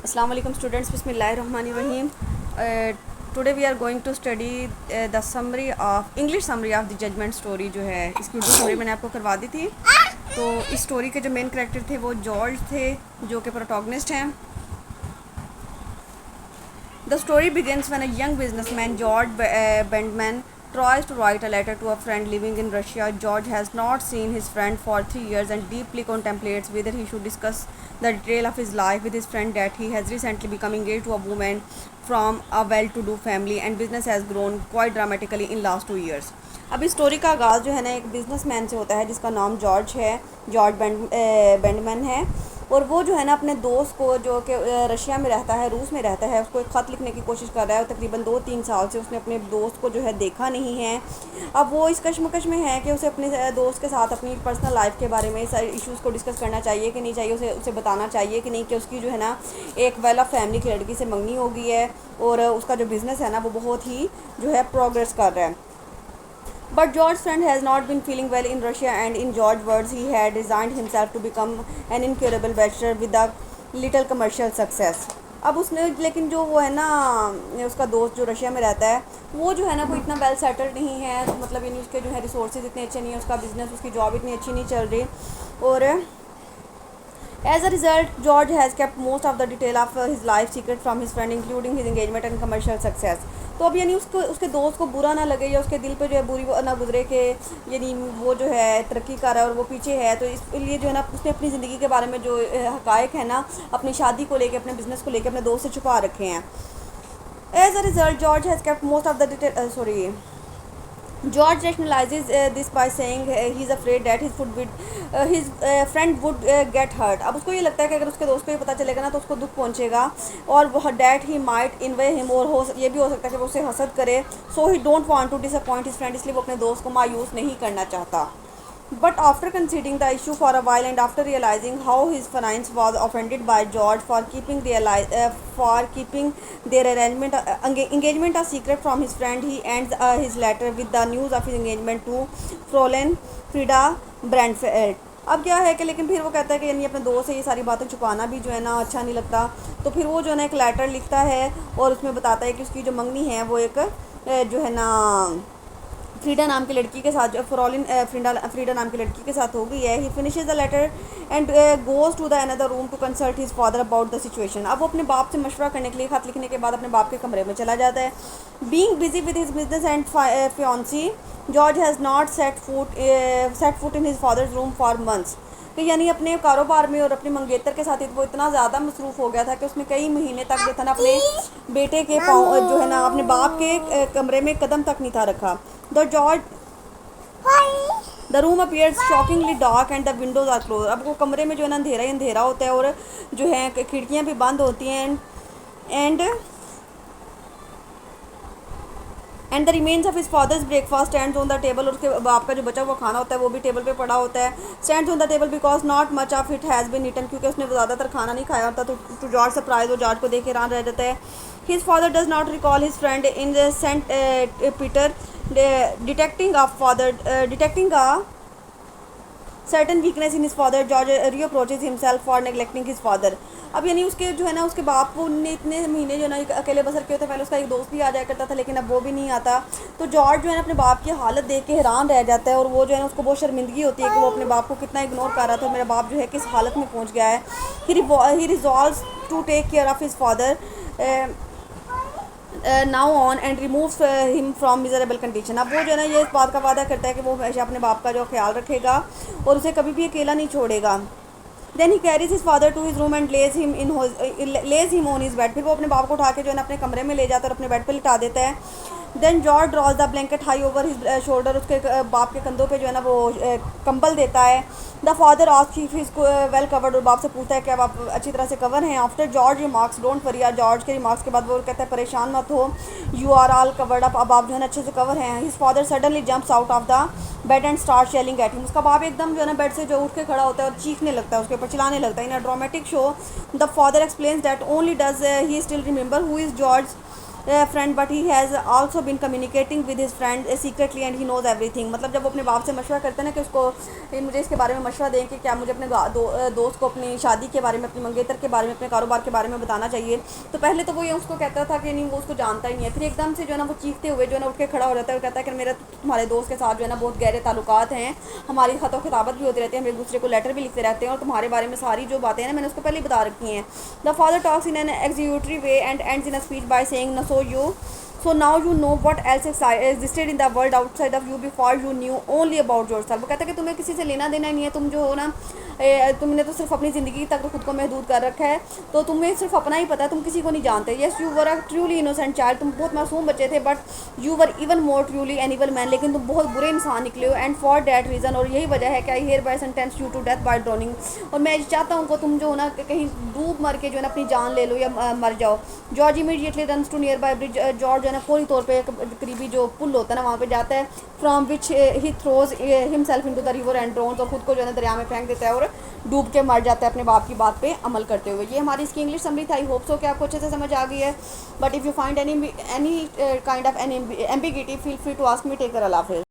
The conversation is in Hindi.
Assalamu alaikum students, Bismillahirrahmanirrahim. Today we are going to study the summary of English summary of the judgment story जो है इसकी उर्दू summary मैंने आपको करवा दी थी। तो इस स्टोरी के जो मेन कैरेक्टर थे वो जॉर्ज थे जो कि प्रोटोगनिस्ट हैं। The story begins when a young businessman, George Bendman, tries to write a letter to a friend living in Russia. George has not seen his friend for 3 years and deeply contemplates whether he should discuss the detail of his life with his friend that he has recently become engaged to a woman from a well-to-do family and business has grown quite dramatically in last 2 years. अब इस स्टोरी का आगाज़ जो है ना एक बिजनेसमैन से होता है जिसका नाम जॉर्ज है। जॉर्ज बेंडमैन है और वो जो है ना अपने दोस्त को जो कि रशिया में रहता है, रूस में रहता है, उसको एक ख़त लिखने की कोशिश कर रहा है और तकरीबन 2-3 साल से उसने अपने दोस्त को जो है देखा नहीं है। अब वो इस कश्मकश में है कि उसे अपने दोस्त के साथ अपनी पर्सनल लाइफ के बारे में सारे इश्यूज़ को डिस्कस करना चाहिए कि नहीं चाहिए, उसे बताना चाहिए कि नहीं कि उसकी जो है ना एक वेल ऑफ फैमिली की लड़की से मंगनी हो गई है और उसका जो बिज़नेस है ना वो बहुत ही जो है प्रोग्रेस कर रहा है। But George's friend has not been feeling well in Russia and in George's words he had resigned himself to become an incurable bachelor with a little commercial success. अब उसने लेकिन जो वो है ना उसका दोस्त जो रशिया में रहता है वो जो है ना कोई इतना वेल सेटल्ड नहीं है, तो मतलब यानी उसके जो है रिसोर्सेज इतने अच्छे नहीं है, उसका बिज़नेस उसकी जॉब इतनी अच्छी नहीं चल रही और as a result, George has kept most of the detail of his life secret from his friend, including his engagement and commercial success. तो अब यानी उसके दोस्त को बुरा ना लगे या उसके दिल पे जो है बुरी ना गुजरे कि यानी वो जो है तरक्की कर रहा है और वो पीछे है, तो इसलिए जो है ना उसने अपनी ज़िंदगी के बारे में जो हक़ाइक़ है ना अपनी शादी को लेके, अपने बिज़नेस को लेके अपने दोस्त से छुपा रखे हैं। As a result, George has kept most of the detail. George rationalizes this by saying he's afraid that his friend would get hurt. अब उसको ये लगता है कि अगर उसके दोस्त को ये पता चलेगा ना तो उसको दुख पहुंचेगा और वो that he might envy him और ये भी हो सकता है कि वो उसे हसद करे. So he don't want to disappoint his friend, इसलिए वो अपने दोस्त को मायूस नहीं करना चाहता. But after considering the issue for a while and after realizing how his finance was offended by George for keeping their engagement a secret from his friend, he ends his letter with the news of his engagement to Fräulein Frida Brandfeld. अब क्या है कि लेकिन फिर वो कहता है कि यानी अपने दोस्त से ये सारी बातें छुपाना भी जो है ना अच्छा नहीं लगता, तो फिर वो जो है ना एक लेटर लिखता है और उसमें बताता है कि उसकी जो मंगनी है वो एक जो है ना फ्रीडा नाम की लड़की के साथ, फ्रॉलिन फ्रीडा नाम की लड़की के साथ हो गई है। He finishes the letter and goes to the another room to consult his father about the situation. अब वो अपने बाप से मशवरा करने के लिए खत लिखने के बाद अपने बाप के कमरे में चला जाता है. Being busy with his business and fiancée, George has not set foot in his father's room for months. तो यानी अपने कारोबार में और अपने मंगेतर के साथ वो इतना ज़्यादा मसरूफ़ हो गया था कि उसने कई महीने तक जो था ना अपने बेटे के पाँव जो है ना अपने बाप के कमरे में कदम तक नहीं था रखा. The room appears shockingly dark and the windows are close. अब वो कमरे में जो है ना अंधेरा ही अंधेरा होता है और जो है खिड़कियाँ भी बंद होती हैं. And the remains of his father's breakfast stands on the table. और उसके बाप का जो बचा हुआ खाना होता है वो भी टेबल पे पड़ा होता है. Stands on the table because not much of it has been eaten, क्योंकि उसने ज़्यादातर खाना नहीं खाया होता. तो टू जॉर्ज सरप्राइज वो जॉर्ज को देख के हैरान रह जाता है. His father does not recall his friend in Saint Peter detecting a certain weakness in his father. George reproaches himself for neglecting his father. अब यानी उसके जो है ना उसके बाप ने इतने महीने जो है ना अकेले बसर किए होते. पहले उसका एक दोस्त भी आ जाया करता था लेकिन अब वो भी नहीं आता. तो जॉर्ज जो है ना अपने बाप की हालत देख के हैरान रह जाता है और वो जो है ना उसको बहुत शर्मिंदगी होती है कि वो अपने बाप को कितना इग्नोर कर रहा था. मेरा बाप जो है किस हालत में पहुंच गया है. He resolves to take care of his father now on and remove him from miserable condition. अब वो जो है ना ये इस बात का वादा करता है कि वो हमेशा अपने बाप का जो ख्याल रखेगा और उसे कभी भी अकेला नहीं छोड़ेगा. Then he carries his father to his room and lays him on his bed. फिर वो अपने बाप को उठा के जो है ना अपने कमरे में ले जाता है और अपने बेड पे लिटा देता है. Then George draws the blanket high over his shoulder. उसके बाप के कंधों पे जो है ना वो कंबल देता है. The father asks if is well covered. और बाप से पूछता है कि अब आप अच्छी तरह से कवर हैं. After George remarks don't worry. George के रिमार्क्स के बाद वो कहता है परेशान मत हो, you are all covered up. अब आप जो है ना अच्छे से कवर हैं. His father suddenly jumps out of the bed and start yelling at him. उसका बाप एकदम जो है ना बेड से जो उठ के खड़ा होता है और चीखने लगता है, उसके ऊपर चिल्लाने लगता है. In a dramatic show the father explains that only does he still remember who is George friend but he has also been communicating with his friend secretly and he knows everything. मतलब जब वो अपने बाप से मशवरा करते हैं ना कि उसको मुझे इसके बारे में मशवरा दें कि क्या मुझे अपने दोस्त को अपनी शादी के बारे में, अपनी मंगेतर के बारे में, अपने कारोबार के बारे में बताना चाहिए, तो पहले तो वो ये उसको कहता था कि नहीं वो उसको जानता ही नहीं है। फिर एकदम से जो है ना वो चीखते हुए जो है ना उठ के खड़ा हो जाता है और कहता है कि मेरा तुम्हारे दोस्त के साथ जो है ना बहुत गहरे ताल्लुकात हैं, हमारी खतों खिताबत भी होती रहती है, हम एक दूसरे को लेटर भी लिखते रहते हैं और तुम्हारे बारे में सारी जो बातें हैं ना मैंने उसको पहले ही बता रखी हैं। The father talks in an executive way and ends in a speech by saying so now you know what else existed in the world outside of you before you knew only about yourself। वो कहता है कि तुम्हें किसी से लेना देना नहीं है, तुम जो हो ना तुमने तो सिर्फ अपनी ज़िंदगी तक तो खुद को महदूद कर रखा है, तो तुम्हें सिर्फ अपना ही पता है, तुम किसी को नहीं जानते। Yes you were a truly innocent child, तुम बहुत मासूम बच्चे थे, but you were even more truly N evil man, लेकिन तुम बहुत बुरे इंसान निकले हो। एंड फॉर डैट रीज़न, और यही वजह है कि I hereby sentence you to death by drowning, और मैं चाहता हूँ कि तुम जो हो ना कहीं डूब मर के जो है ना अपनी जान ले लो या मर जाओ। George immediately runs to nearby bridge, George जो है ना फौरी तौर पर करीबी जो पुल होता है ना वहाँ पे जाता है, from which he throws himself into the river and drones, और खुद को जो है ना दरिया में फेंक देता है और डूब के मर जाता है अपने बाप की बात पे अमल करते हुए। ये हमारी इसकी इंग्लिश समरी था। आई होप सो कि आपको अच्छे से समझ आ गई है। But if you find any kind of any ambiguity feel free to ask me. Take care, अल्लाह हाफ़िज़।